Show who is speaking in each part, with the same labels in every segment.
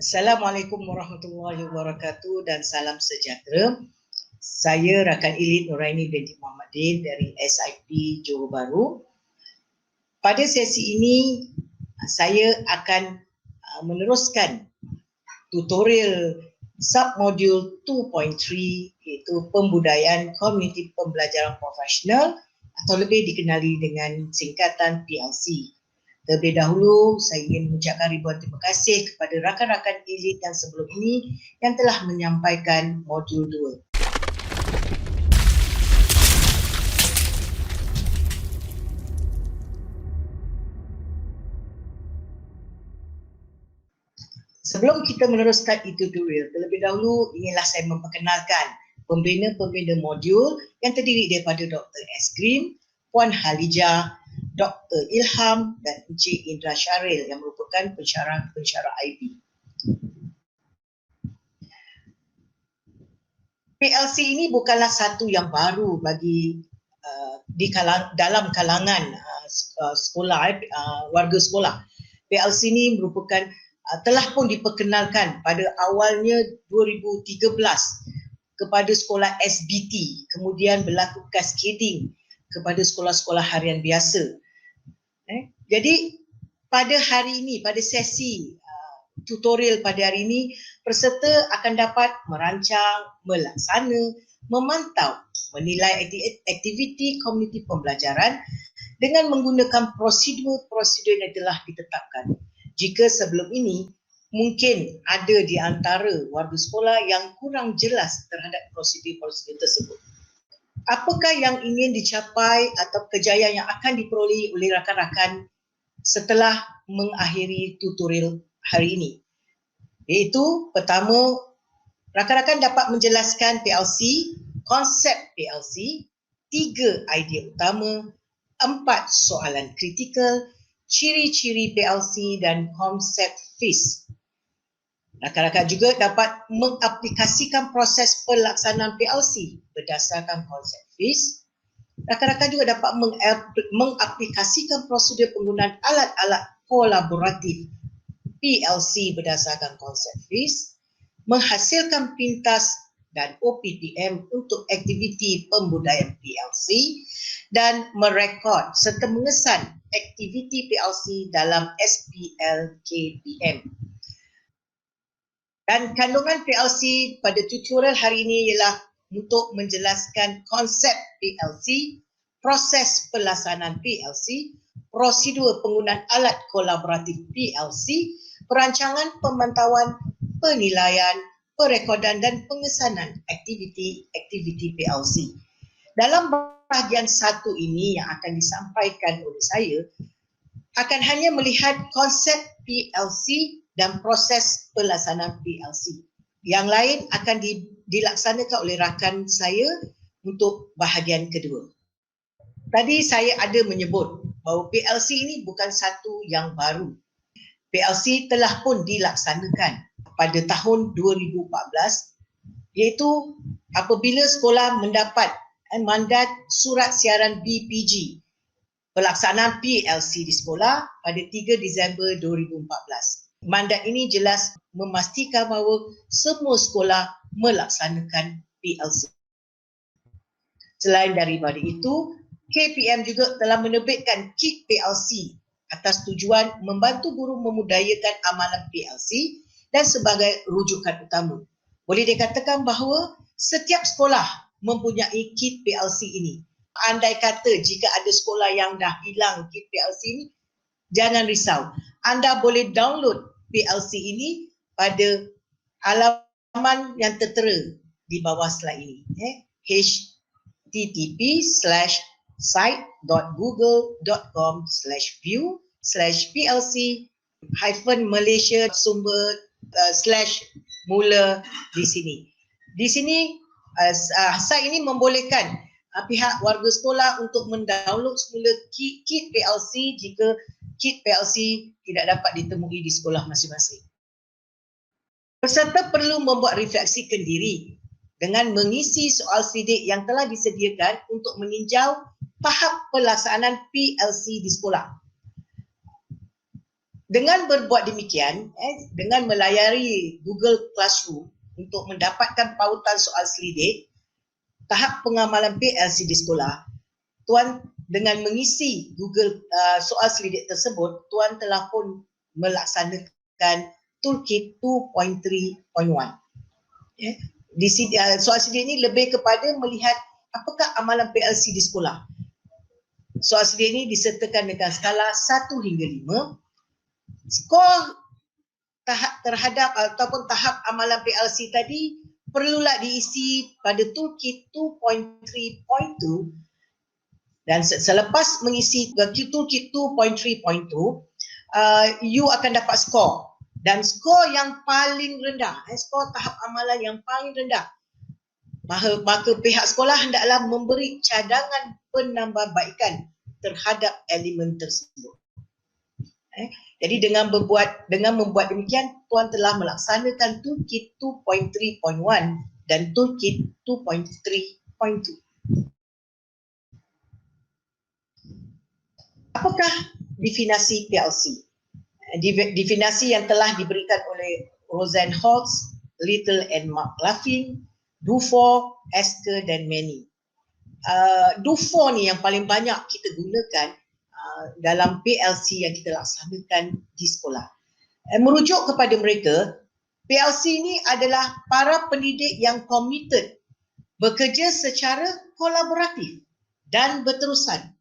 Speaker 1: Assalamualaikum warahmatullahi wabarakatuh dan salam sejahtera. Saya Rakan Elite Nuraini binti Muhammadin dari SIP Johor Bahru. Pada sesi ini saya akan meneruskan tutorial submodul 2.3 iaitu pembudayaan komuniti pembelajaran profesional atau lebih dikenali dengan singkatan PLC. Terlebih dahulu, saya ingin mengucapkan ribuan terima kasih kepada rakan-rakan Elite yang sebelum ini yang telah menyampaikan modul 2. Sebelum kita meneruskan tutorial, terlebih dahulu inginlah saya memperkenalkan pembina-pembina modul yang terdiri daripada Dr. Eskrim, Puan Halijah, Dr. Ilham dan Encik Indra Syaril yang merupakan pensyarah IB. PLC ini bukanlah satu yang baru bagi dalam kalangan sekolah, warga sekolah. PLC ini merupakan telah pun diperkenalkan pada awalnya 2013 kepada sekolah SBT, kemudian berlaku cascading kepada sekolah-sekolah harian biasa. Jadi pada hari ini, pada sesi tutorial pada hari ini, peserta akan dapat merancang, melaksana, memantau, menilai aktiviti komuniti pembelajaran dengan menggunakan prosedur-prosedur yang telah ditetapkan. Jika sebelum ini mungkin ada di antara warga sekolah yang kurang jelas terhadap prosedur-prosedur tersebut. Apakah yang ingin dicapai atau kejayaan yang akan diperolehi oleh rakan-rakan setelah mengakhiri tutorial hari ini? Iaitu pertama, rakan-rakan dapat menjelaskan PLC, konsep PLC, 3 idea utama, 4 soalan kritikal, ciri-ciri PLC dan konsep FIS. Rakan-rakan juga dapat mengaplikasikan proses pelaksanaan PLC berdasarkan konsep FIS. Rakan-rakan juga dapat mengaplikasikan prosedur penggunaan alat-alat kolaboratif PLC berdasarkan konsep FIS, menghasilkan pintas dan OPPM untuk aktiviti pembudayaan PLC dan merekod serta mengesan aktiviti PLC dalam SPL-KPM. Dan kandungan PLC pada tutorial hari ini ialah untuk menjelaskan konsep PLC, proses pelaksanaan PLC, prosedur penggunaan alat kolaboratif PLC, perancangan, pemantauan, penilaian, perekodan dan pengesanan aktiviti PLC. Dalam bahagian satu ini yang akan disampaikan oleh saya akan hanya melihat konsep PLC dan proses pelaksanaan PLC. Yang lain akan dilaksanakan oleh rakan saya untuk bahagian kedua. Tadi saya ada menyebut bahawa PLC ini bukan satu yang baru. PLC telah pun dilaksanakan pada tahun 2014 iaitu apabila sekolah mendapat mandat surat siaran BPG pelaksanaan PLC di sekolah pada 3 Disember 2014. Mandat ini jelas memastikan bahawa semua sekolah melaksanakan PLC. Selain daripada itu, KPM juga telah menerbitkan kit PLC atas tujuan membantu guru memudayakan amalan PLC dan sebagai rujukan utama. Boleh dikatakan bahawa setiap sekolah mempunyai kit PLC ini. Andai kata jika ada sekolah yang dah hilang kit PLC ini, jangan risau. Anda boleh download PLC ini pada halaman yang tertera di bawah slide ini. http://site.google.com/view/plc-malaysia /mula di sini. Di sini site ini membolehkan pihak warga sekolah untuk mendownload semula kit PLC jika kit PLC tidak dapat ditemui di sekolah masing-masing. Peserta perlu membuat refleksi kendiri dengan mengisi soal sidik yang telah disediakan untuk meninjau tahap pelaksanaan PLC di sekolah. Dengan berbuat demikian, dengan melayari Google Classroom untuk mendapatkan pautan soal selidik, tahap pengamalan PLC di sekolah, Tuan dengan mengisi Google soal selidik tersebut, Tuan telah pun melaksanakan Toolkit 2.3.1. Di soal selidik ini lebih kepada melihat apakah amalan PLC di sekolah. Soal selidik ini disertakan dengan skala 1 hingga 5. Skor terhadap ataupun tahap amalan PLC tadi perlulah diisi pada Toolkit 2.3.2, dan selepas mengisi Toolkit 2.3.2, you akan dapat skor, dan skor yang paling rendah, skor tahap amalan yang paling rendah, maka pihak sekolah hendaklah memberi cadangan penambahbaikan terhadap elemen tersebut. Jadi dengan membuat demikian, Tuan telah melaksanakan Toolkit 2.3.1 dan Toolkit 2.3.2. Apakah definisi PLC? Definisi yang telah diberikan oleh Roseanne Holtz, Little and McLaughlin, Dufour, Esker dan Manny. Dufour ni yang paling banyak kita gunakan dalam PLC yang kita laksanakan di sekolah. Merujuk kepada mereka, PLC ni adalah para pendidik yang komited, bekerja secara kolaboratif dan berterusan,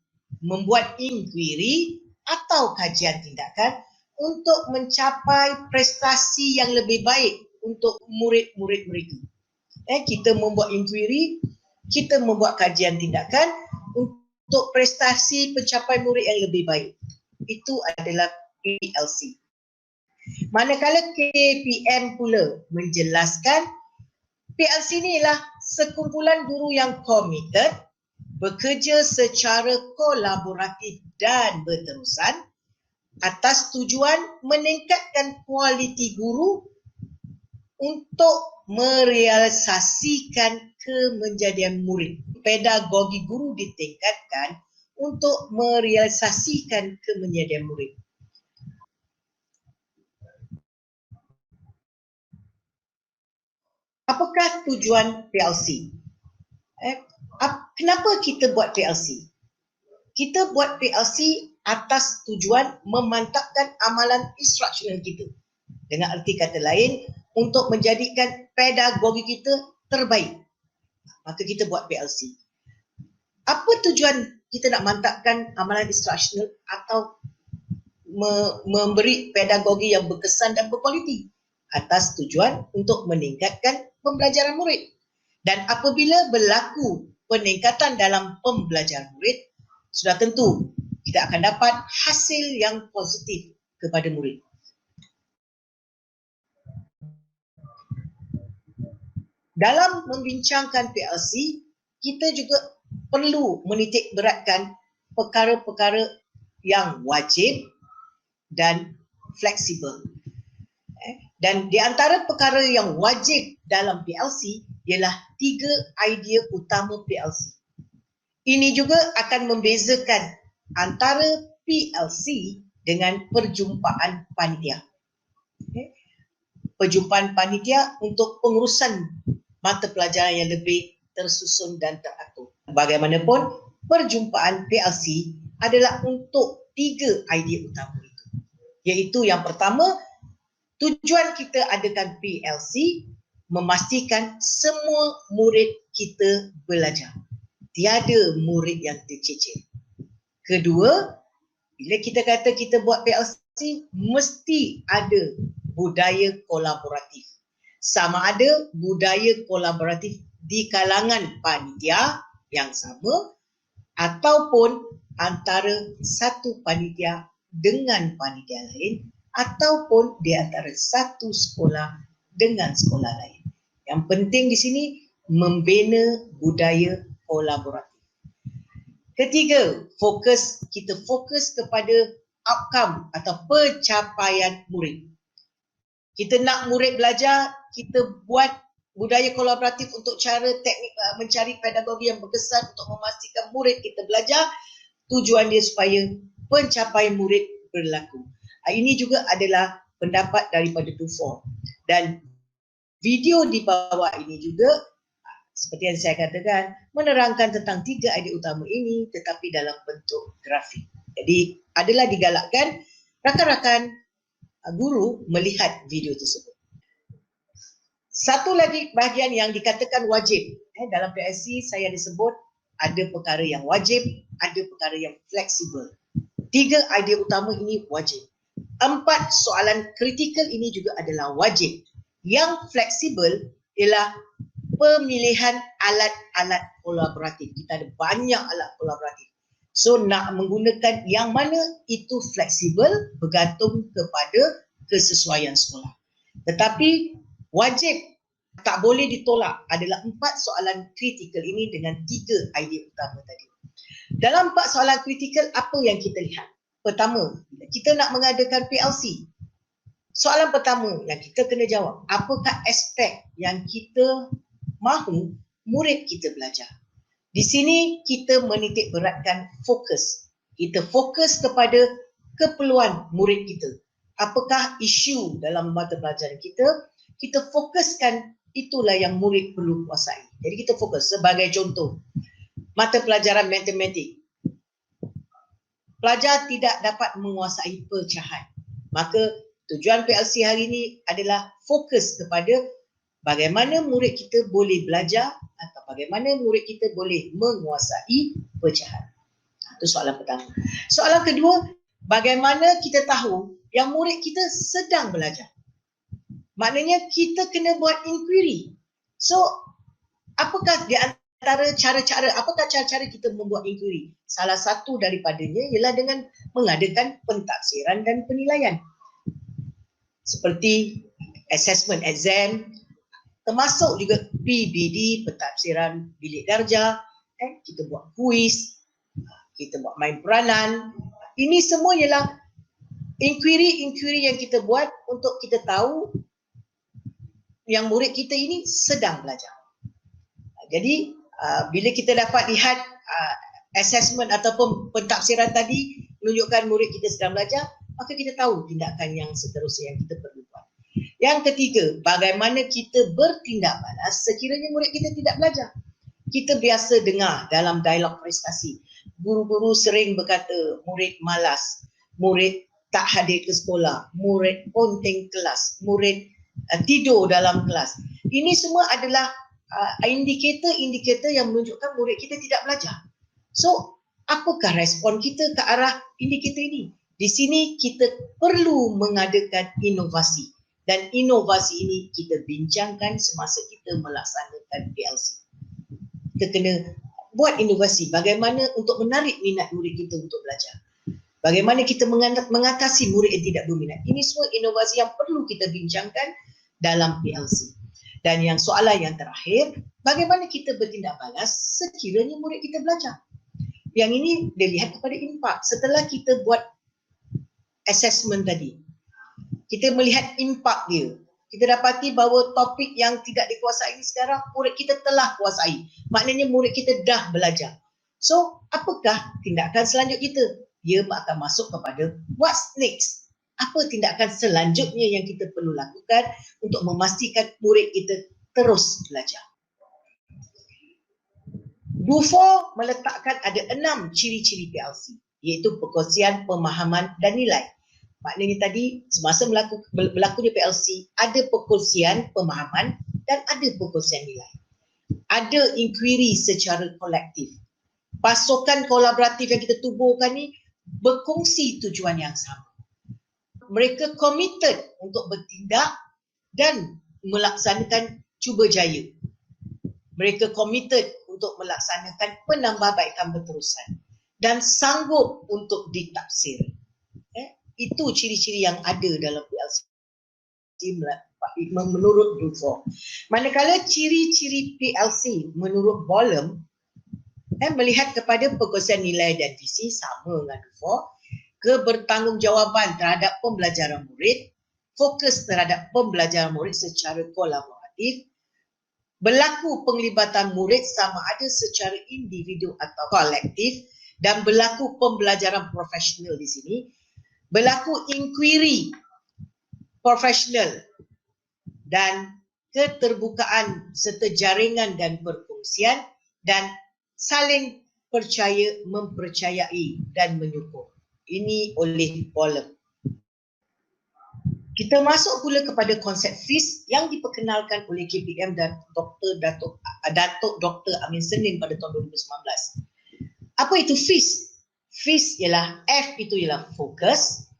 Speaker 1: membuat inquiry atau kajian tindakan untuk mencapai prestasi yang lebih baik untuk murid-murid mereka. Kita membuat inquiry, kita membuat kajian tindakan untuk prestasi pencapaian murid yang lebih baik. Itu adalah PLC. Manakala KPM pula menjelaskan PLC ni ialah sekumpulan guru yang komited, bekerja secara kolaboratif dan berterusan atas tujuan meningkatkan kualiti guru untuk merealisasikan kemenjadian murid. Pedagogi guru ditingkatkan untuk merealisasikan kemenjadian murid. Apakah tujuan PLC? Kenapa kita buat PLC? Kita buat PLC atas tujuan memantapkan amalan instruksional kita. Dengan arti kata lain, untuk menjadikan pedagogi kita terbaik. Maka kita buat PLC. Apa tujuan kita nak mantapkan amalan instruksional atau memberi pedagogi yang berkesan dan berkualiti? Atas tujuan untuk meningkatkan pembelajaran murid. Dan apabila berlaku peningkatan dalam pembelajaran murid, sudah tentu kita akan dapat hasil yang positif kepada murid. Dalam membincangkan PLC, kita juga perlu menitik beratkan perkara-perkara yang wajib dan fleksibel. Dan di antara perkara yang wajib dalam PLC ialah 3 idea utama PLC. Ini juga akan membezakan antara PLC dengan perjumpaan panitia. Perjumpaan panitia untuk pengurusan mata pelajaran yang lebih tersusun dan teratur. Bagaimanapun, perjumpaan PLC adalah untuk 3 idea utama itu. Iaitu yang pertama, tujuan kita adakan PLC memastikan semua murid kita belajar. Tiada murid yang tercecil. Kedua, bila kita kata kita buat PLC, mesti ada budaya kolaboratif. Sama ada budaya kolaboratif di kalangan panitia yang sama ataupun antara satu panitia dengan panitia lain ataupun di antara satu sekolah dengan sekolah lain. Yang penting di sini membina budaya kolaboratif. Ketiga, kita fokus kepada outcome atau pencapaian murid. Kita nak murid belajar, kita buat budaya kolaboratif untuk cara teknik mencari pedagogi yang berkesan untuk memastikan murid kita belajar. Tujuan dia supaya pencapaian murid berlaku. Ini juga adalah pendapat daripada Dufour. Dan video di bawah ini juga seperti yang saya katakan menerangkan tentang 3 idea utama ini tetapi dalam bentuk grafik. Jadi adalah digalakkan rakan-rakan guru melihat video tersebut. Satu lagi bahagian yang dikatakan wajib. Dalam PLC saya disebut ada perkara yang wajib, ada perkara yang fleksibel. 3 idea utama ini wajib. 4 soalan kritikal ini juga adalah wajib. Yang fleksibel ialah pemilihan alat-alat kolaboratif. Kita ada banyak alat kolaboratif. So nak menggunakan yang mana itu fleksibel bergantung kepada kesesuaian sekolah. Tetapi wajib tak boleh ditolak adalah 4 soalan kritikal ini dengan 3 idea utama tadi. Dalam 4 soalan kritikal apa yang kita lihat? Pertama, kita nak mengadakan PLC. Soalan pertama yang kita kena jawab, apakah aspek yang kita mahu murid kita belajar? Di sini kita menitik beratkan fokus. Kita fokus kepada keperluan murid kita. Apakah isu dalam mata pelajaran kita? Kita fokuskan itulah yang murid perlu kuasai. Jadi kita fokus. Sebagai contoh, mata pelajaran matematik. Pelajar tidak dapat menguasai pecahan. Maka tujuan PLC hari ini adalah fokus kepada bagaimana murid kita boleh belajar atau bagaimana murid kita boleh menguasai pecahan. Itu soalan pertama. Soalan kedua, bagaimana kita tahu yang murid kita sedang belajar? Maknanya kita kena buat inquiry. So, apakah di antara cara-cara, apakah cara-cara kita membuat inquiry? Salah satu daripadanya ialah dengan mengadakan pentafsiran dan penilaian. Seperti assessment exam, termasuk juga PBD, pentafsiran bilik darjah, kita buat kuis, kita buat main peranan. Ini semua ialah inquiry yang kita buat untuk kita tahu yang murid kita ini sedang belajar. Jadi bila kita dapat lihat assessment ataupun pentafsiran tadi menunjukkan murid kita sedang belajar, maka kita tahu tindakan yang seterusnya yang kita perlu buat. Yang ketiga, bagaimana kita bertindak balas sekiranya murid kita tidak belajar. Kita biasa dengar dalam dialog prestasi, guru-guru sering berkata murid malas, murid tak hadir ke sekolah, murid ponteng kelas, murid tidur dalam kelas. Ini semua adalah indikator-indikator yang menunjukkan murid kita tidak belajar. So, apakah respon kita ke arah indikator ini? Di sini kita perlu mengadakan inovasi. Dan inovasi ini kita bincangkan semasa kita melaksanakan PLC. Kita kena buat inovasi bagaimana untuk menarik minat murid kita untuk belajar. Bagaimana kita mengatasi murid yang tidak berminat. Ini semua inovasi yang perlu kita bincangkan dalam PLC. Dan yang soalan yang terakhir, bagaimana kita bertindak balas sekiranya murid kita belajar. Yang ini dilihat kepada impak. Setelah kita buat assessment tadi, kita melihat impak dia. Kita dapati bahawa topik yang tidak dikuasai sekarang, murid kita telah kuasai. Maknanya murid kita dah belajar. So, apakah tindakan selanjutnya kita? Dia akan masuk kepada what's next? Apa tindakan selanjutnya yang kita perlu lakukan untuk memastikan murid kita terus belajar? Dufour meletakkan ada 6 ciri-ciri PLC, iaitu perkongsian, pemahaman dan nilai. Maknanya tadi semasa berlakunya PLC, ada perkongsian, pemahaman dan ada perkongsian nilai. Ada inquiry secara kolektif. Pasukan kolaboratif yang kita tubuhkan ni berkongsi tujuan yang sama. Mereka committed untuk bertindak dan melaksanakan cuba jaya. Mereka committed untuk melaksanakan penambahbaikan berterusan dan sanggup untuk ditafsir. Itu ciri-ciri yang ada dalam PLC menurut Dufour. Manakala ciri-ciri PLC menurut Bolam melihat kepada perkongsian nilai dan visi sama dengan Dufour, kebertanggungjawaban terhadap pembelajaran murid, fokus terhadap pembelajaran murid secara kolaboratif, berlaku penglibatan murid sama ada secara individu atau kolektif dan berlaku pembelajaran profesional di sini. berlaku inquiry profesional dan keterbukaan serta jaringan dan perkongsian dan saling percaya, mempercayai dan menyokong. Ini oleh Bolam. Kita masuk pula kepada konsep FIS yang diperkenalkan oleh KPM dan Datuk Dr. Amin Senin pada tahun 2019. Apa itu FIS? FIS ialah F itu ialah focus,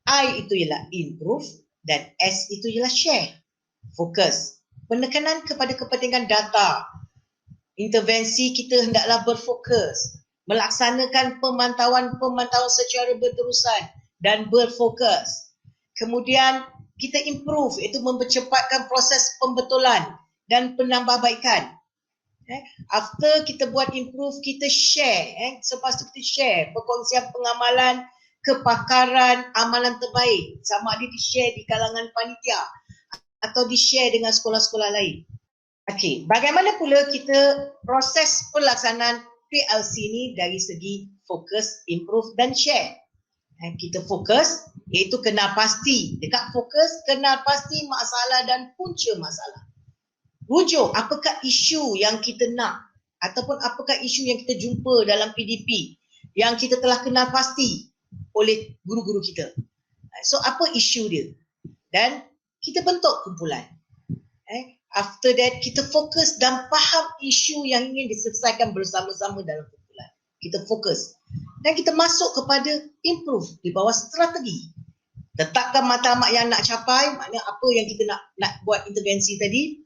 Speaker 1: I itu ialah improve dan S itu ialah share. Fokus, penekanan kepada kepentingan data. Intervensi kita hendaklah berfokus, melaksanakan pemantauan secara berterusan dan berfokus. Kemudian kita improve, iaitu mempercepatkan proses pembetulan dan penambahbaikan. After kita buat improve, kita share. Selepas itu kita share perkongsian pengamalan, kepakaran, amalan terbaik. Sama ada di-share di kalangan panitia atau di-share dengan sekolah-sekolah lain. Okey, bagaimana pula kita proses pelaksanaan PLC ni dari segi fokus, improve dan share. Kita fokus, iaitu kenal pasti. Dekat fokus, kenal pasti masalah dan punca masalah. Rujuk, apakah isu yang kita nak ataupun apakah isu yang kita jumpa dalam PDP yang kita telah kenal pasti oleh guru-guru kita. So, apa isu dia? Dan kita bentuk kumpulan. After that, kita fokus dan faham isu yang ingin diselesaikan bersama-sama dalam kumpulan. Kita fokus. Dan kita masuk kepada improve di bawah strategi. Tetapkan matlamat yang nak capai, maknanya apa yang kita nak buat intervensi tadi.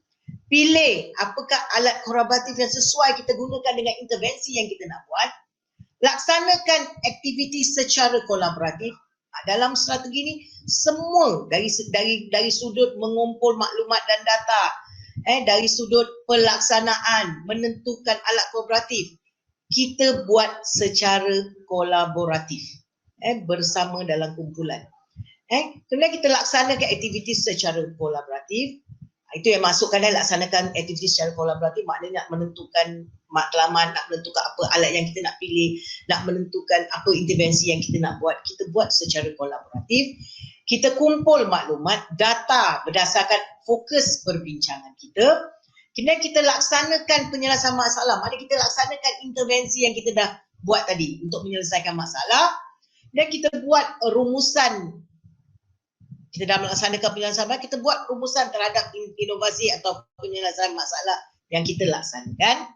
Speaker 1: Pilih apakah alat kolaboratif yang sesuai kita gunakan dengan intervensi yang kita nak buat. Laksanakan aktiviti secara kolaboratif. Dalam strategi ni semua dari sudut mengumpul maklumat dan data, dari sudut pelaksanaan, menentukan alat kolaboratif, kita buat secara kolaboratif, bersama dalam kumpulan. Kemudian kita laksanakan aktiviti secara kolaboratif. Itu yang masukkan laksanakan aktiviti secara kolaboratif, maknanya nak menentukan matlamat, nak menentukan apa alat yang kita nak pilih, nak menentukan apa intervensi yang kita nak buat. Kita buat secara kolaboratif. Kita kumpul maklumat, data berdasarkan fokus perbincangan kita. Kemudian kita laksanakan penyelesaian masalah. Maknanya kita laksanakan intervensi yang kita dah buat tadi untuk menyelesaikan masalah. Dan kita buat rumusan. Kita dah melaksanakan penyelesaian masalah, kita buat rumusan terhadap inovasi atau penyelesaian masalah yang kita laksanakan.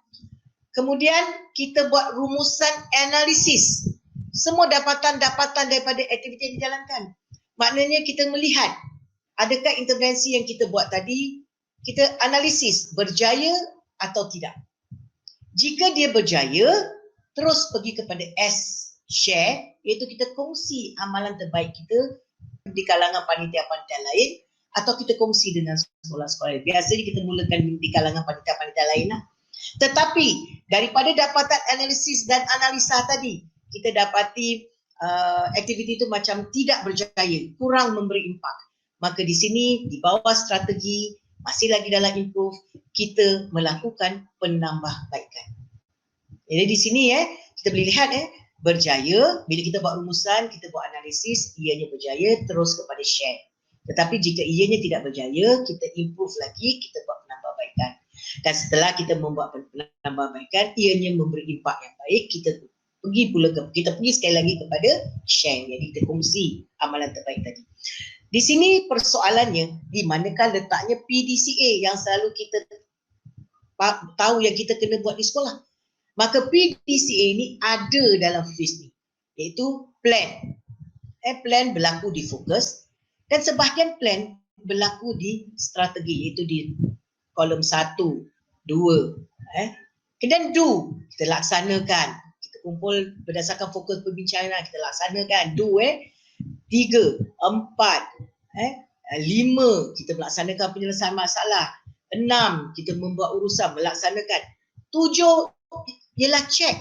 Speaker 1: Kemudian kita buat rumusan analisis. Semua dapatan-dapatan daripada aktiviti yang dijalankan. Maknanya kita melihat adakah intervensi yang kita buat tadi, kita analisis berjaya atau tidak. Jika dia berjaya, terus pergi kepada S, share, iaitu kita kongsi amalan terbaik kita di kalangan panitia-panitia lain atau kita kongsi dengan sekolah-sekolah. Biasanya kita mulakan di kalangan panitia-panitia lain lah. Tetapi daripada dapatan analisis dan analisa tadi, kita dapati aktiviti itu macam tidak berjaya, kurang memberi impak. Maka di sini di bawah strategi, masih lagi dalam improve, kita melakukan penambahbaikan. Jadi di sini kita boleh lihat berjaya, bila kita buat rumusan, kita buat analisis, ianya berjaya, terus kepada share. Tetapi jika ianya tidak berjaya, kita improve lagi, kita buat penambahbaikan. Dan setelah kita membuat penambahbaikan, ianya memberi impak yang baik, kita pergi sekali lagi kepada share, jadi kita kongsi amalan terbaik tadi. Di sini persoalannya, di manakah letaknya PDCA yang selalu kita tahu yang kita kena buat di sekolah. Maka PDCA ini ada dalam FIS ni, iaitu plan. Plan berlaku di fokus dan sebahagian plan berlaku di strategi, iaitu di kolom 1, 2. Kemudian do, kita laksanakan. Kita kumpul berdasarkan fokus perbincangan, kita laksanakan. Do, 3, 4, 5, kita melaksanakan penyelesaian masalah. 6, kita membuat urusan, melaksanakan. 7, ialah check.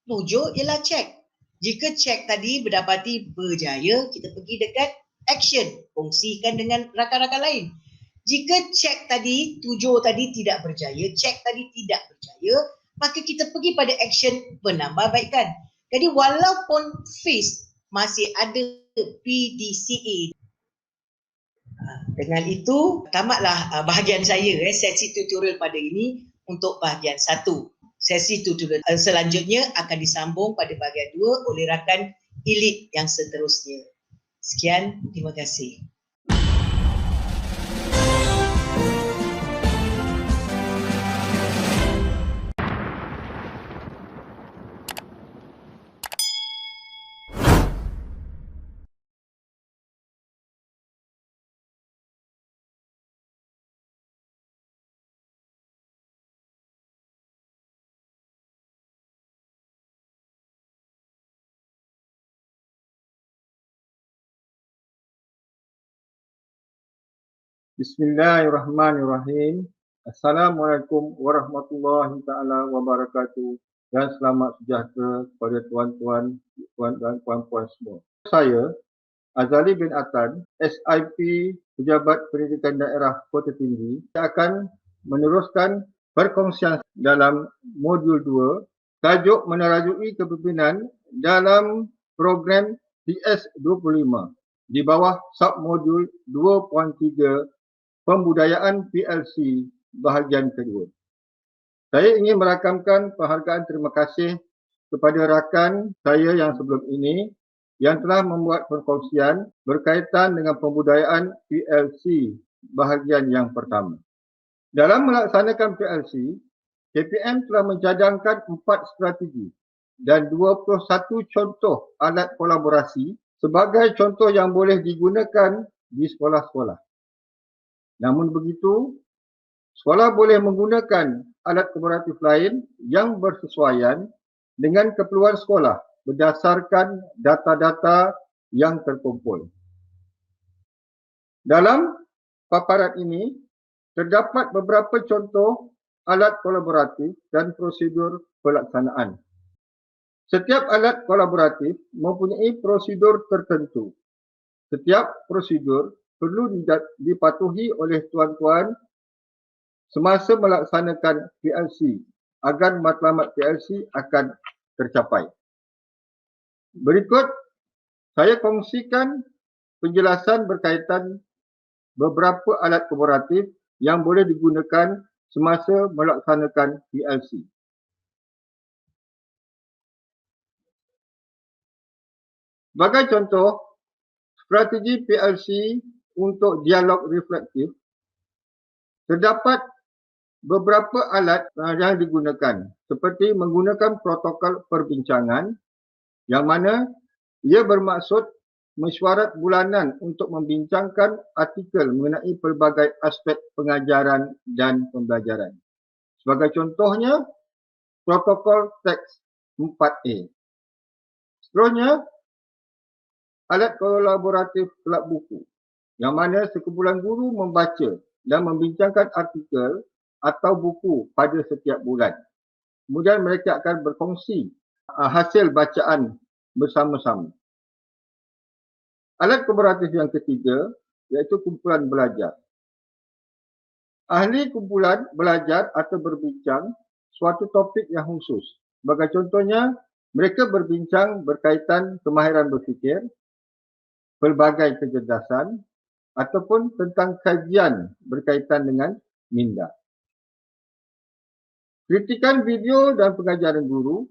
Speaker 1: 7 ialah check. Jika check tadi berdapati berjaya, kita pergi dekat action, kongsikan dengan rakan-rakan lain. Jika check tadi, 7 tadi tidak berjaya, check tadi tidak berjaya, maka kita pergi pada action penambahbaikan. Jadi walaupun FIS masih ada PDCA. Dengan itu, tamatlah bahagian saya, sesi tutorial pada ini untuk bahagian 1. Sesi tutorial selanjutnya akan disambung pada bahagian 2 oleh rakan elit yang seterusnya. Sekian, terima kasih.
Speaker 2: Bismillahirrahmanirrahim. Assalamualaikum warahmatullahi taala wabarakatuh dan selamat sejahtera kepada tuan-tuan, puan dan puan-puan semua. Saya Azali bin Atan, SIP Pejabat Pendidikan Daerah Kota Tinggi, akan meneruskan perkongsian dalam modul 2 tajuk menerajui kepimpinan dalam program PS25 di bawah submodul 2.3 Pembudayaan PLC bahagian kedua. Saya ingin merakamkan penghargaan terima kasih kepada rakan saya yang sebelum ini yang telah membuat perkongsian berkaitan dengan pembudayaan PLC bahagian yang pertama. Dalam melaksanakan PLC, KPM telah mencadangkan 4 strategi dan 21 contoh alat kolaborasi sebagai contoh yang boleh digunakan di sekolah-sekolah. Namun begitu, sekolah boleh menggunakan alat kolaboratif lain yang bersesuaian dengan keperluan sekolah berdasarkan data-data yang terkumpul. Dalam paparan ini, terdapat beberapa contoh alat kolaboratif dan prosedur pelaksanaan. Setiap alat kolaboratif mempunyai prosedur tertentu. Setiap prosedur perlu dipatuhi oleh tuan-tuan semasa melaksanakan PLC agar matlamat PLC akan tercapai. Berikut saya kongsikan penjelasan berkaitan beberapa alat kolaboratif yang boleh digunakan semasa melaksanakan PLC. Sebagai contoh, strategi PLC untuk dialog reflektif, terdapat beberapa alat yang digunakan seperti menggunakan protokol perbincangan yang mana ia bermaksud mesyuarat bulanan untuk membincangkan artikel mengenai pelbagai aspek pengajaran dan pembelajaran. Sebagai contohnya, protokol teks 4A. Seterusnya, alat kolaboratif kelab buku yang mana sekumpulan guru membaca dan membincangkan artikel atau buku pada setiap bulan. Kemudian mereka akan berkongsi hasil bacaan bersama-sama. Alat kolaboratif yang ketiga iaitu kumpulan belajar. Ahli kumpulan belajar atau berbincang suatu topik yang khusus. Sebagai contohnya, mereka berbincang berkaitan kemahiran berfikir, pelbagai kecerdasan, ataupun tentang kajian berkaitan dengan minda. Kritikan video dan pengajaran guru,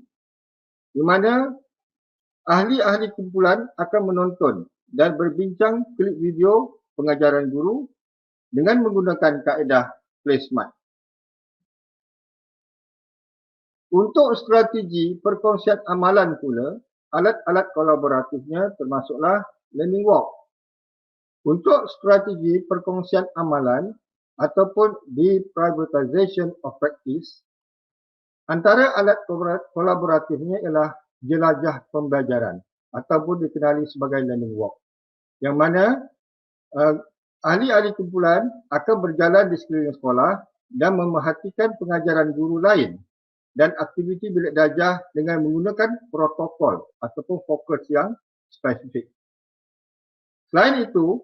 Speaker 2: di mana ahli-ahli kumpulan akan menonton dan berbincang klip video pengajaran guru dengan menggunakan kaedah placement. Untuk strategi perkongsian amalan pula, alat-alat kolaboratifnya termasuklah learning walk. Untuk strategi perkongsian amalan ataupun deprivatization of practice, antara alat kolaboratifnya ialah jelajah pembelajaran ataupun dikenali sebagai learning walk, yang mana ahli-ahli kumpulan akan berjalan di sekeliling sekolah dan memerhatikan pengajaran guru lain dan aktiviti bilik darjah dengan menggunakan protokol ataupun fokus yang spesifik. Selain itu,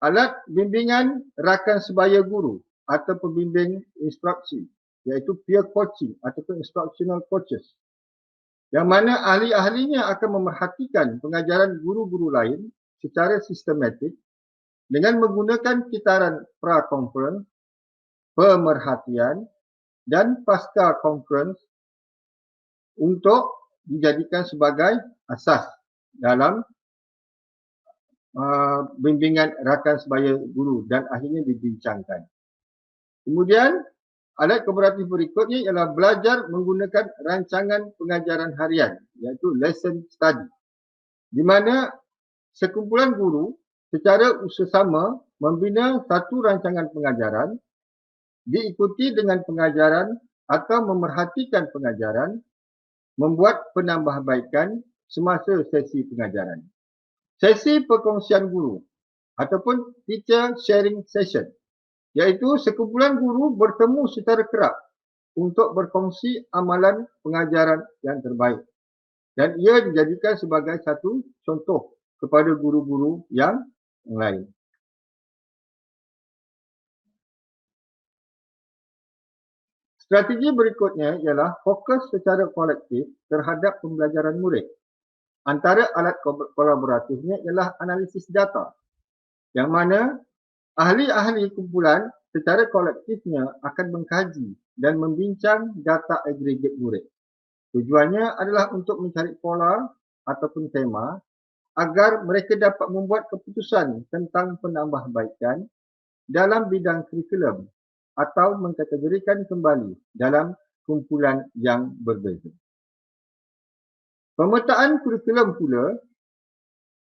Speaker 2: alat bimbingan rakan sebaya guru atau pembimbing instruksi iaitu peer coaching ataupun instructional coaches yang mana ahli-ahlinya akan memerhatikan pengajaran guru-guru lain secara sistematik dengan menggunakan kitaran pra-conference, pemerhatian dan pasca conference untuk dijadikan sebagai asas dalam bimbingan rakan sebaya guru dan akhirnya dibincangkan. Kemudian, alat kolaboratif berikutnya ialah belajar menggunakan rancangan pengajaran harian, iaitu lesson study, di mana sekumpulan guru secara usaha membina satu rancangan pengajaran, diikuti dengan pengajaran atau memerhatikan pengajaran, membuat penambahbaikan semasa sesi pengajaran. Sesi perkongsian guru ataupun teacher sharing session, iaitu sekumpulan guru bertemu secara kerap untuk berkongsi amalan pengajaran yang terbaik. Dan ia dijadikan sebagai satu contoh kepada guru-guru yang lain. Strategi berikutnya ialah fokus secara kolektif terhadap pembelajaran murid. Antara alat kolaboratifnya ialah analisis data, yang mana ahli-ahli kumpulan secara kolektifnya akan mengkaji dan membincang data agregat murid. Tujuannya adalah untuk mencari pola ataupun tema agar mereka dapat membuat keputusan tentang penambahbaikan dalam bidang kurikulum atau mengkategorikan kembali dalam kumpulan yang berbeza. Pemetaan kurikulum pula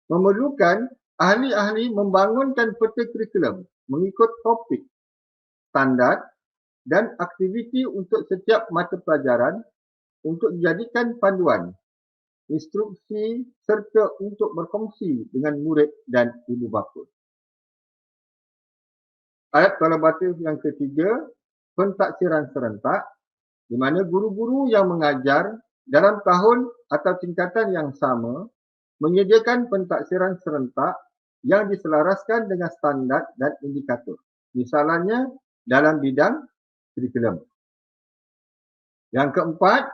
Speaker 2: memerlukan ahli-ahli membangunkan peta kurikulum mengikut topik, standard dan aktiviti untuk setiap mata pelajaran untuk dijadikan panduan, instruksi serta untuk berkongsi dengan murid dan ibu bapa. Alat kolaboratif yang ketiga, pentaksiran serentak, di mana guru-guru yang mengajar dalam tahun atau tingkatan yang sama menyediakan pentaksiran serentak yang diselaraskan dengan standard dan indikator. Misalnya dalam bidang kurikulum. Yang keempat,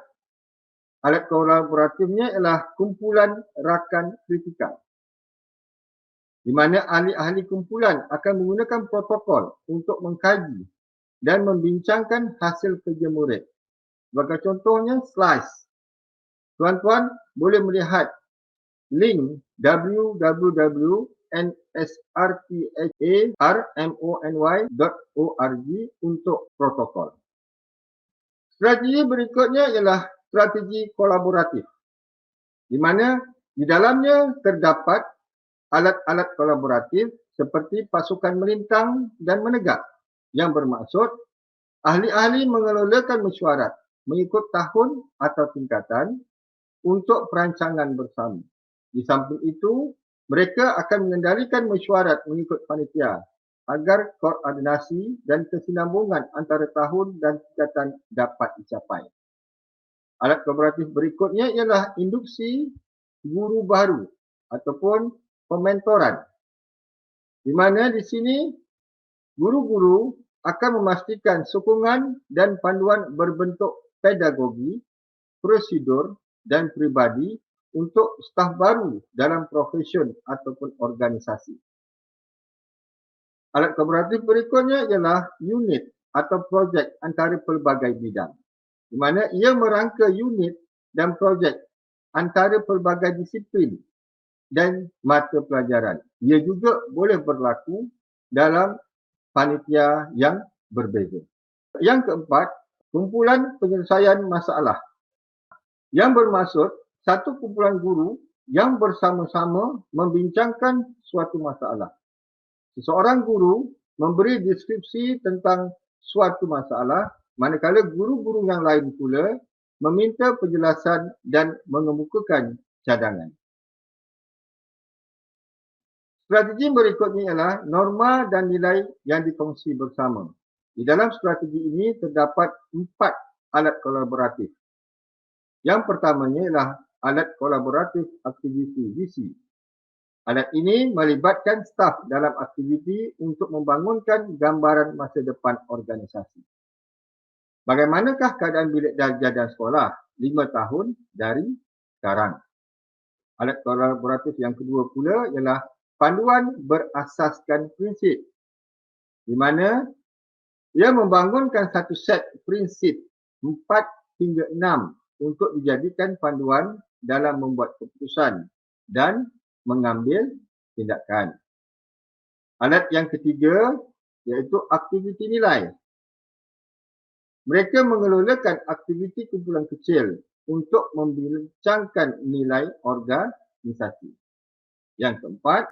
Speaker 2: alat kolaboratifnya ialah kumpulan rakan kritikal, di mana ahli-ahli kumpulan akan menggunakan protokol untuk mengkaji dan membincangkan hasil kerja murid. Sebagai contohnya, slice. Tuan-tuan boleh melihat link www.nsrtharmony.org untuk protokol. Strategi berikutnya ialah strategi kolaboratif, di mana di dalamnya terdapat alat-alat kolaboratif seperti pasukan melintang dan menegak, yang bermaksud ahli-ahli mengelolakan mesyuarat mengikut tahun atau tingkatan untuk perancangan bersama. Di samping itu, mereka akan mengendalikan mesyuarat mengikut panitia agar koordinasi dan kesinambungan antara tahun dan tingkatan dapat dicapai. Alat kolaboratif berikutnya ialah induksi guru baru ataupun pementoran, di mana di sini guru-guru akan memastikan sokongan dan panduan berbentuk pedagogi, prosedur dan peribadi untuk staf baru dalam profesion ataupun organisasi. Alat kolaboratif berikutnya ialah unit atau projek antara pelbagai bidang, di mana ia merangka unit dan projek antara pelbagai disiplin dan mata pelajaran. Ia juga boleh berlaku dalam panitia yang berbeza. Yang keempat, kumpulan penyelesaian masalah, yang bermaksud satu kumpulan guru yang bersama-sama membincangkan suatu masalah. Seseorang guru memberi deskripsi tentang suatu masalah, manakala guru-guru yang lain pula meminta penjelasan dan mengemukakan cadangan. Strategi berikutnya ialah norma dan nilai yang dikongsi bersama. Di dalam strategi ini terdapat 4 alat kolaboratif. Yang pertamanya ialah alat kolaboratif aktiviti visi. Alat ini melibatkan staf dalam aktiviti untuk membangunkan gambaran masa depan organisasi. Bagaimanakah keadaan bilik darjah dan sekolah? 5 tahun dari sekarang. Alat kolaboratif yang kedua pula ialah panduan berasaskan prinsip, di mana ia membangunkan satu set prinsip 4 hingga 6 untuk dijadikan panduan dalam membuat keputusan dan mengambil tindakan. Alat yang ketiga iaitu aktiviti nilai. Mereka mengelolakan aktiviti kumpulan kecil untuk membincangkan nilai organisasi. Yang keempat,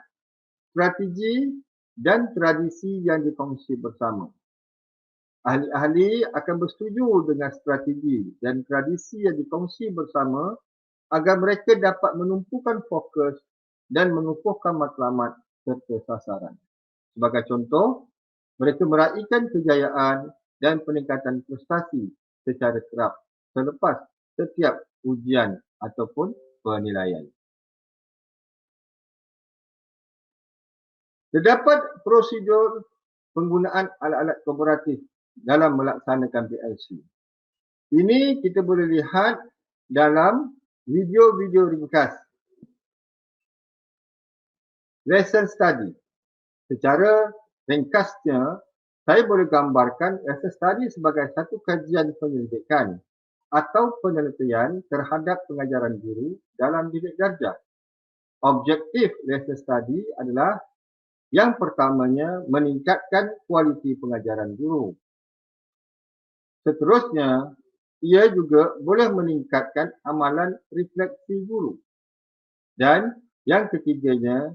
Speaker 2: strategi dan tradisi yang dikongsi bersama. Ahli-ahli akan bersetuju dengan strategi dan tradisi yang dikongsi bersama agar mereka dapat menumpukan fokus dan mengukuhkan matlamat serta sasaran. Sebagai contoh, mereka meraihkan kejayaan dan peningkatan prestasi secara kerap selepas setiap ujian ataupun penilaian. Terdapat prosedur penggunaan alat-alat kolaboratif dalam melaksanakan PLC. Ini kita boleh lihat dalam video-video ringkas. Lesson study. Secara ringkasnya, saya boleh gambarkan lesson study sebagai satu kajian penyelidikan atau penelitian terhadap pengajaran guru dalam bilik darjah. Objektif lesson study adalah yang pertamanya meningkatkan kualiti pengajaran guru. Seterusnya, ia juga boleh meningkatkan amalan refleksi guru. Dan yang ketiganya,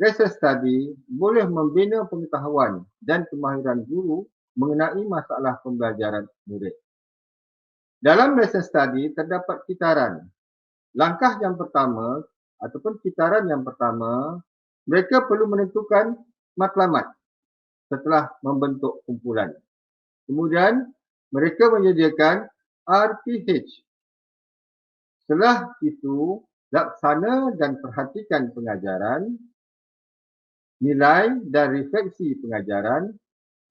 Speaker 2: lesson study boleh membina pengetahuan dan kemahiran guru mengenai masalah pembelajaran murid. Dalam lesson study terdapat kitaran. Langkah yang pertama ataupun kitaran yang pertama, mereka perlu menentukan matlamat setelah membentuk kumpulan. Kemudian, mereka menyediakan RPH. Setelah itu, laksana dan perhatikan pengajaran, nilai dan refleksi pengajaran,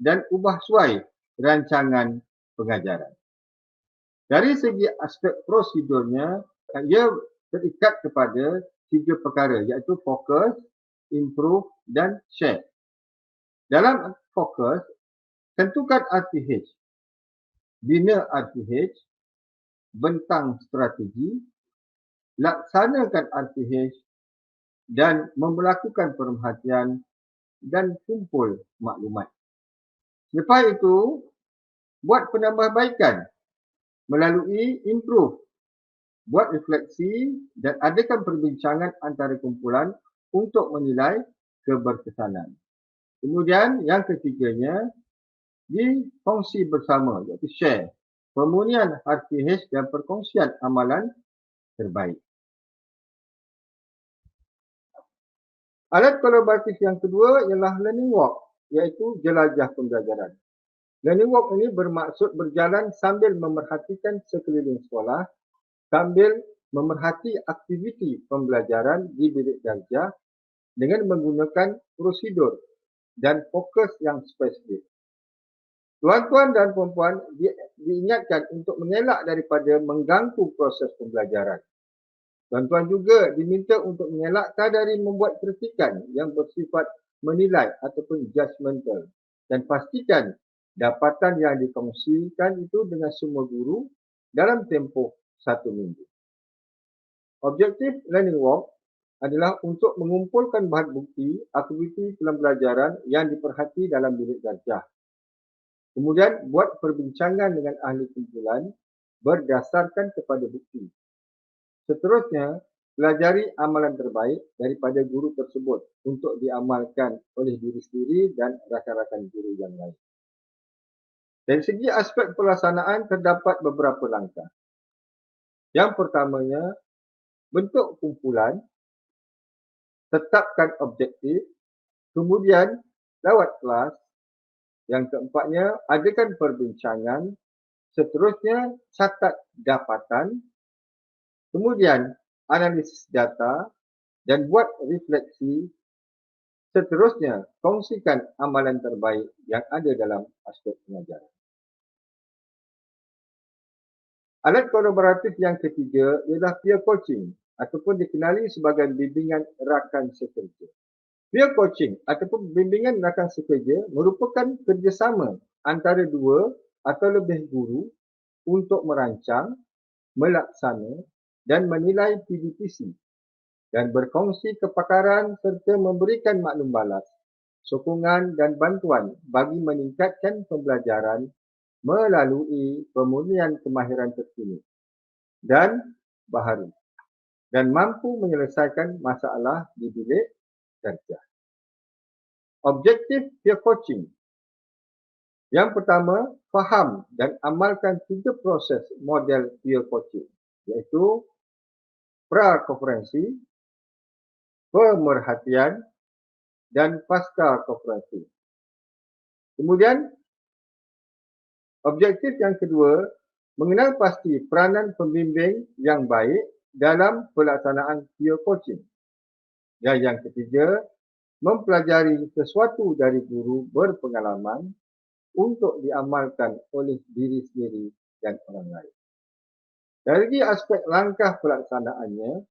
Speaker 2: dan ubah suai rancangan pengajaran. Dari segi aspek prosedurnya, ia terikat kepada 3 perkara iaitu fokus, improve dan share. Dalam fokus, tentukan RPH, bina RPH, bentang strategi, laksanakan RPH dan melakukan pemerhatian dan kumpul maklumat. Selepas itu, buat penambahbaikan melalui improve, buat refleksi dan adakan perbincangan antara kumpulan untuk menilai keberkesanan. Kemudian yang ketiganya, dikongsi bersama iaitu share, pemunian RPH dan perkongsian amalan terbaik. Alat kolaboratif yang kedua ialah learning walk, iaitu jelajah pembelajaran. Learning walk ini bermaksud berjalan sambil memerhatikan sekeliling sekolah, sambil memerhati aktiviti pembelajaran di bilik darjah dengan menggunakan prosedur dan fokus yang spesifik. Tuan-tuan dan puan-puan diingatkan untuk mengelak daripada mengganggu proses pembelajaran. Tuan-tuan juga diminta untuk mengelakkan dari membuat kritikan yang bersifat menilai ataupun judgemental dan pastikan dapatan yang dikongsikan itu dengan semua guru dalam tempoh 1 minggu. Objektif learning walk adalah untuk mengumpulkan bahan bukti aktiviti pembelajaran yang diperhati dalam bilik darjah. Kemudian buat perbincangan dengan ahli kumpulan berdasarkan kepada bukti. Seterusnya, pelajari amalan terbaik daripada guru tersebut untuk diamalkan oleh diri sendiri dan rakan-rakan guru yang lain. Dari segi aspek pelaksanaan terdapat beberapa langkah. Yang pertamanya, bentuk kumpulan, tetapkan objektif, kemudian lawat kelas. Yang keempatnya, adakan perbincangan, seterusnya catat dapatan, kemudian analisis data dan buat refleksi. Seterusnya, kongsikan amalan terbaik yang ada dalam aspek pengajaran. Alat kolaboratif yang ketiga ialah peer coaching ataupun dikenali sebagai bimbingan rakan sekerja. Peer coaching ataupun bimbingan rakan sekerja merupakan kerjasama antara dua atau lebih guru untuk merancang, melaksana dan menilai PDPC dan berkongsi kepakaran serta memberikan maklum balas, sokongan dan bantuan bagi meningkatkan pembelajaran melalui pemulihan kemahiran terkini dan baharu dan mampu menyelesaikan masalah di bilik kerja. Objektif peer coaching. Yang pertama, faham dan amalkan 3 proses model peer coaching, iaitu pra-konferensi, pemerhatian dan pasca konferensi. Kemudian, objektif yang kedua, mengenal pasti peranan pembimbing yang baik dalam pelaksanaan peer coaching. Dan yang ketiga, mempelajari sesuatu dari guru berpengalaman untuk diamalkan oleh diri sendiri dan orang lain. Dari aspek langkah pelaksanaannya,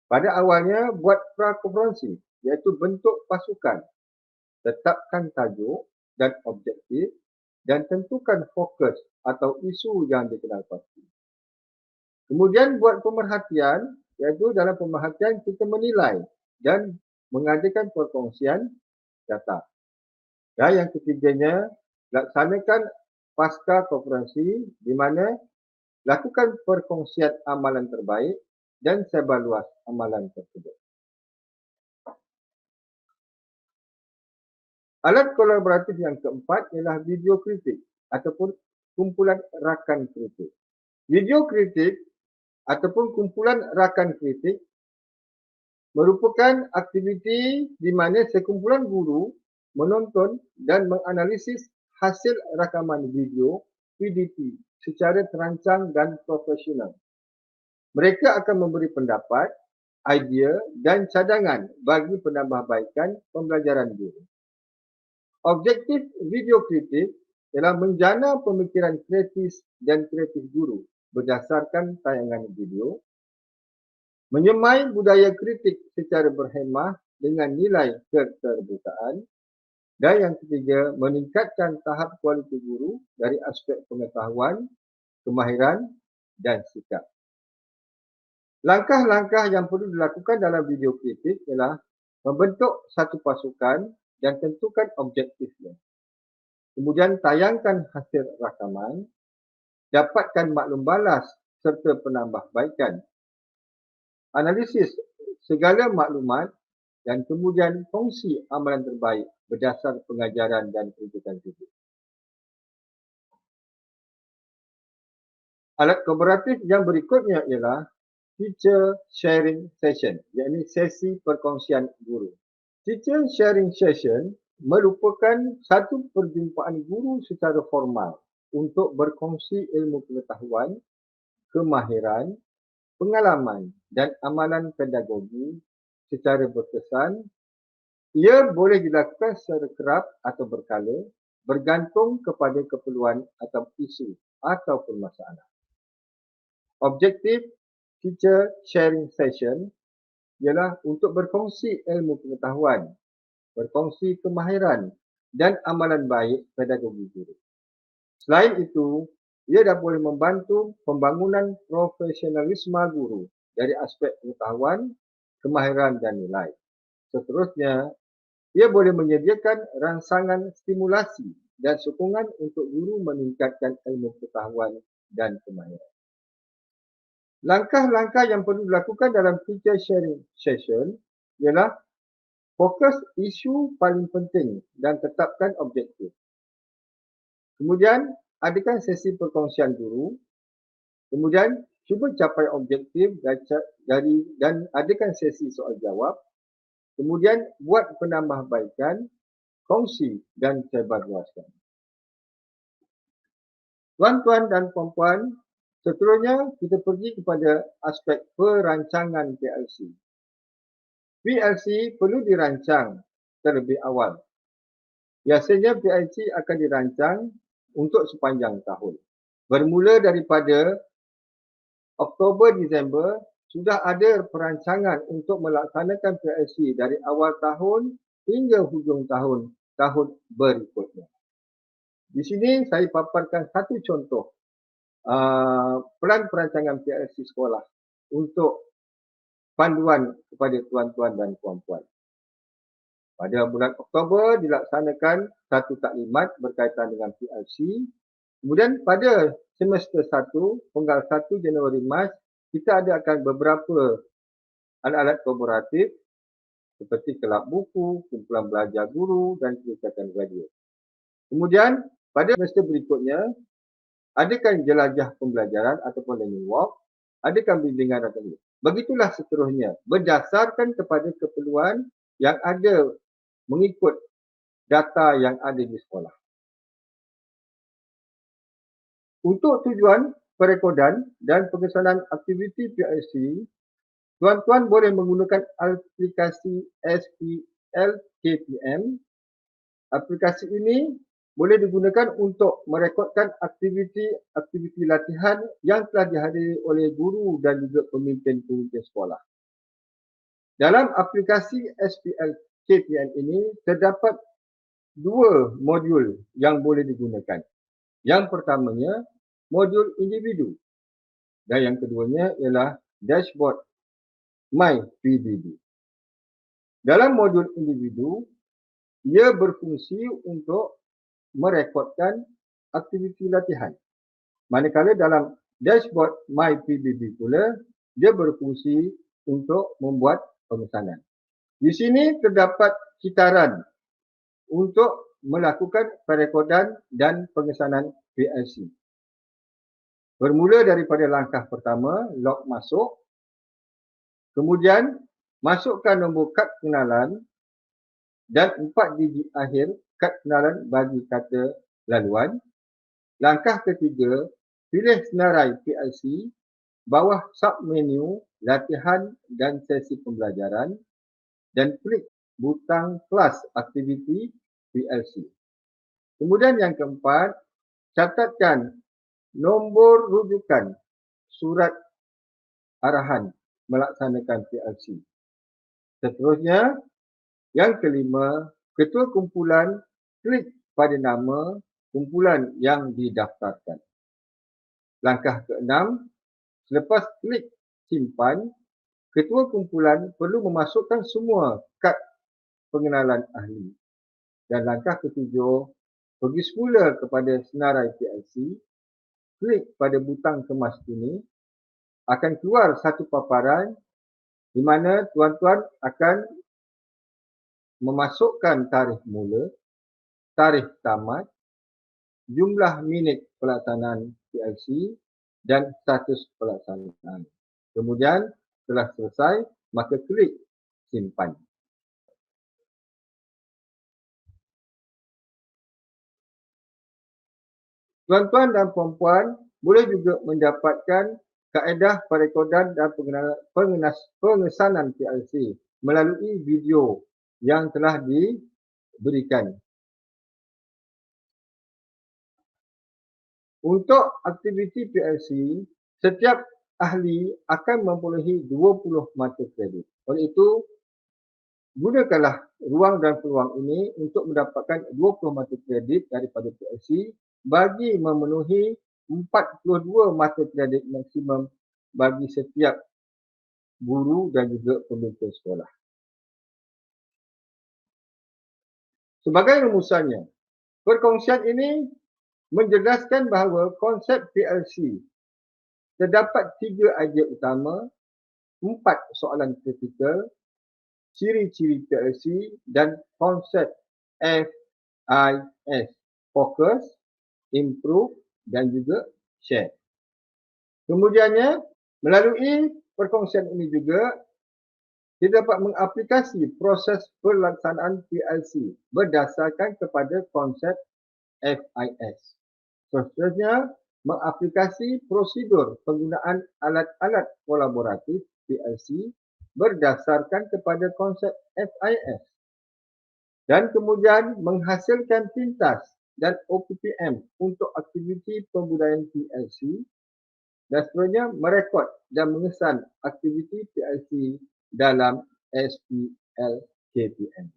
Speaker 2: pada awalnya buat pra-konferensi, iaitu bentuk pasukan, tetapkan tajuk dan objektif dan tentukan fokus atau isu yang dikenal pasti. Kemudian buat pemerhatian, iaitu dalam pemerhatian kita menilai dan mengadakan perkongsian data. Dan yang ketiganya, laksanakan pasca konferensi di mana lakukan perkongsian amalan terbaik dan sebarluas amalan tersebut. Alat kolaboratif yang keempat ialah video kritik ataupun kumpulan rakan kritik. Video kritik ataupun kumpulan rakan kritik merupakan aktiviti di mana sekumpulan guru menonton dan menganalisis hasil rakaman video PDP secara terancang dan profesional. Mereka akan memberi pendapat, idea dan cadangan bagi penambahbaikan pembelajaran guru. Objektif video kritik ialah menjana pemikiran kreatif dan kreatif guru berdasarkan tayangan video, menyemai budaya kritik secara berhemah dengan nilai keterbukaan, dan yang ketiga, meningkatkan tahap kualiti guru dari aspek pengetahuan, kemahiran dan sikap. Langkah-langkah yang perlu dilakukan dalam video kritik ialah membentuk satu pasukan dan tentukan objektifnya. Kemudian tayangkan hasil rakaman, dapatkan maklum balas serta penambahbaikan, analisis segala maklumat dan kemudian kongsi amalan terbaik berdasar pengajaran dan kerujukan fizik. Alat kolaboratif yang berikutnya ialah teacher sharing session, iaitu sesi perkongsian guru. Teacher sharing session merupakan satu perjumpaan guru secara formal untuk berkongsi ilmu pengetahuan, kemahiran, pengalaman dan amalan pedagogi secara berkesan. Ia boleh dilakukan secara kerap atau berkala bergantung kepada keperluan atau isu ataupun masalah. Objektif teacher sharing session ialah untuk berkongsi ilmu pengetahuan, berkongsi kemahiran dan amalan baik pedagogi guru. Selain itu, ia dapat boleh membantu pembangunan profesionalisme guru dari aspek pengetahuan, kemahiran dan nilai. Seterusnya, ia boleh menyediakan rangsangan stimulasi dan sokongan untuk guru meningkatkan ilmu pengetahuan dan kemahiran. Langkah-langkah yang perlu dilakukan dalam teacher sharing session ialah fokus isu paling penting dan tetapkan objektif. Kemudian, adakan sesi perkongsian guru. Kemudian, cuba capai objektif dan adakan sesi soal jawab. Kemudian, buat penambahbaikan, kongsi dan sebarluaskan. Tuan-tuan dan puan-puan, seterusnya kita pergi kepada aspek perancangan PLC. PLC perlu dirancang terlebih awal. Biasanya PLC akan dirancang untuk sepanjang tahun. Bermula daripada Oktober-Disember sudah ada perancangan untuk melaksanakan PLC dari awal tahun hingga hujung tahun berikutnya. Di sini saya paparkan satu contoh pelan perancangan PLC sekolah untuk panduan kepada tuan-tuan dan puan-puan. Pada bulan Oktober dilaksanakan satu taklimat berkaitan dengan PLC. Kemudian pada semester 1, penggal 1 Januari Mac, kita adakan beberapa alat-alat kolaboratif seperti kelab buku, kumpulan belajar guru dan kegiatan radio. Kemudian pada semester berikutnya, adakan jelajah pembelajaran ataupun learning walk, adakan bimbingan akademik. Begitulah seterusnya, berdasarkan kepada keperluan yang ada mengikut data yang ada di sekolah. Untuk tujuan perekodan dan pengesanan aktiviti PLC, tuan-tuan boleh menggunakan aplikasi SPL-KPM. Aplikasi ini boleh digunakan untuk merekodkan aktiviti latihan yang telah dihadiri oleh guru dan juga pemimpin-pemimpin sekolah. Dalam aplikasi SPL-KPM ini terdapat dua modul yang boleh digunakan. Yang pertamanya, modul individu. Dan yang keduanya ialah dashboard My PBB. Dalam modul individu, ia berfungsi untuk merekodkan aktiviti latihan. Manakala dalam dashboard My PBB pula, dia berfungsi untuk membuat pemesanan. Di sini terdapat kitaran untuk melakukan perekodan dan pengesanan PLC. Bermula daripada langkah pertama, log masuk. Kemudian, masukkan nombor kad pengenalan dan 4 digit akhir kad pengenalan bagi kata laluan. Langkah ketiga, pilih senarai PLC, bawah submenu latihan dan sesi pembelajaran dan klik butang kelas aktiviti PLC. Kemudian yang keempat, catatkan nombor rujukan surat arahan melaksanakan PLC. Seterusnya, yang kelima, ketua kumpulan klik pada nama kumpulan yang didaftarkan. Langkah keenam, selepas klik simpan, ketua kumpulan perlu memasukkan semua kad pengenalan ahli. Dan langkah ketujuh, pergi semula kepada senarai PLC, klik pada butang kemas ini, akan keluar satu paparan di mana tuan-tuan akan memasukkan tarikh mula, tarikh tamat, jumlah minit pelaksanaan PLC dan status pelaksanaan. Kemudian setelah selesai, maka klik simpan. Tuan-tuan dan puan-puan boleh juga mendapatkan kaedah perekodan dan pengesanan PLC melalui video yang telah diberikan. Untuk aktiviti PLC, setiap ahli akan memperolehi 20 mata kredit. Oleh itu, gunakanlah ruang dan peluang ini untuk mendapatkan 20 mata kredit daripada PLC bagi memenuhi 42 mata kredit maksimum bagi setiap guru dan juga pemimpin sekolah. Sebagai rumusannya, perkongsian ini menjelaskan bahawa konsep PLC terdapat 3 idea utama, 4 soalan kritikal, ciri-ciri PLC dan konsep FIS, fokus, improve dan juga share. Kemudiannya, melalui perkongsian ini juga, kita dapat mengaplikasi proses pelaksanaan PLC berdasarkan kepada konsep FIS. Seterusnya, mengaplikasi prosedur penggunaan alat-alat kolaboratif PLC berdasarkan kepada konsep FIS. Dan kemudian menghasilkan pintas dan OPPM untuk aktiviti pembudayaan PLC dan seterusnya merekod dan mengesan aktiviti PLC dalam SPL KPM.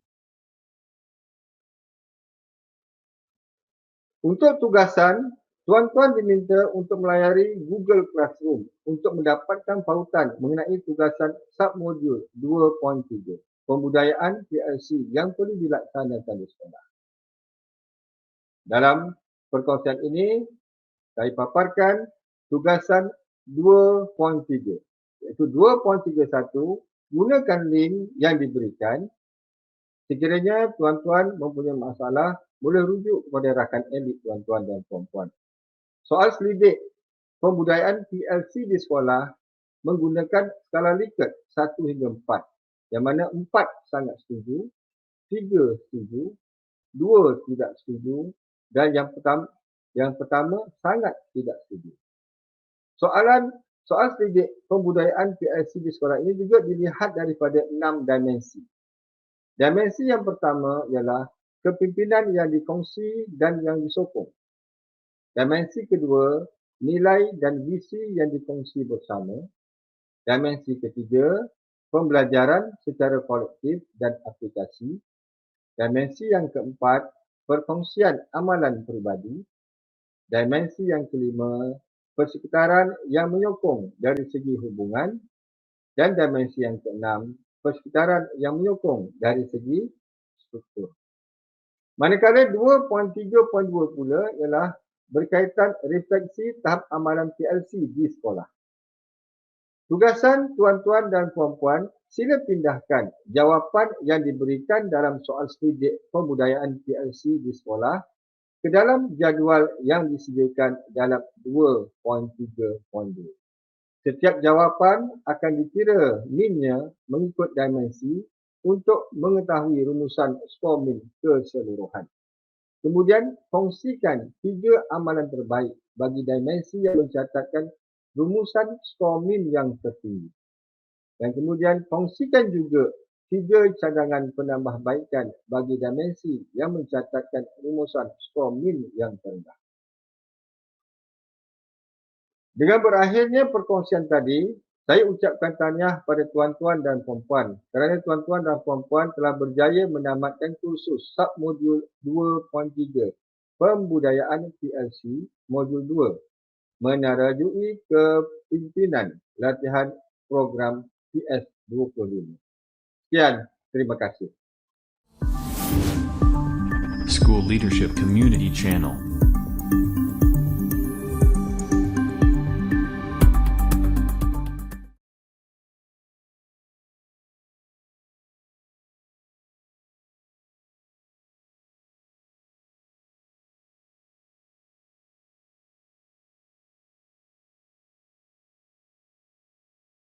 Speaker 2: Untuk tugasan, tuan-tuan diminta untuk melayari Google Classroom untuk mendapatkan pautan mengenai tugasan submodul 2.3, pembudayaan PLC yang perlu dilaksanakan di sekolah. Dalam perkongsian ini, saya paparkan tugasan 2.3, iaitu 2.31, gunakan link yang diberikan. Sekiranya tuan-tuan mempunyai masalah, boleh rujuk kepada rakan elit tuan-tuan dan puan-puan. Soal selidik pembudayaan PLC di sekolah menggunakan skala Likert 1 hingga 4, yang mana 4 sangat setuju, 3 setuju, 2 tidak setuju dan yang pertama sangat tidak setuju. Soal selidik pembudayaan PLC di sekolah ini juga dilihat daripada 6 dimensi. Dimensi yang pertama ialah kepimpinan yang dikongsi dan yang disokong. Dimensi kedua, nilai dan visi yang dikongsi bersama. Dimensi ketiga, pembelajaran secara kolektif dan aplikasi. Dimensi yang keempat, perkongsian amalan peribadi. Dimensi yang kelima, persekitaran yang menyokong dari segi hubungan. Dan dimensi yang keenam, persekitaran yang menyokong dari segi struktur. Manakala 2.3.2 pula ialah berkaitan refleksi tahap amalan PLC di sekolah. Tugasan tuan-tuan dan puan-puan, sila pindahkan jawapan yang diberikan dalam soal selidik pembudayaan PLC di sekolah ke dalam jadual yang disediakan dalam 2.3.2. Setiap jawapan akan dikira minnya mengikut dimensi untuk mengetahui rumusan skor min keseluruhan. Kemudian, kongsikan 3 amalan terbaik bagi dimensi yang mencatatkan rumusan skor min yang tertinggi. Dan kemudian, kongsikan juga 3 cadangan penambahbaikan bagi dimensi yang mencatatkan rumusan skor min yang terendah. Dengan berakhirnya perkongsian tadi, saya ucapkan tahniah pada tuan-tuan dan puan-puan kerana tuan-tuan dan puan-puan telah berjaya menamatkan kursus submodul 2.3 Pembudayaan PLC modul 2 menerajui kepimpinan latihan program PS25. Sekian, terima kasih.
Speaker 3: School Leadership Community Channel.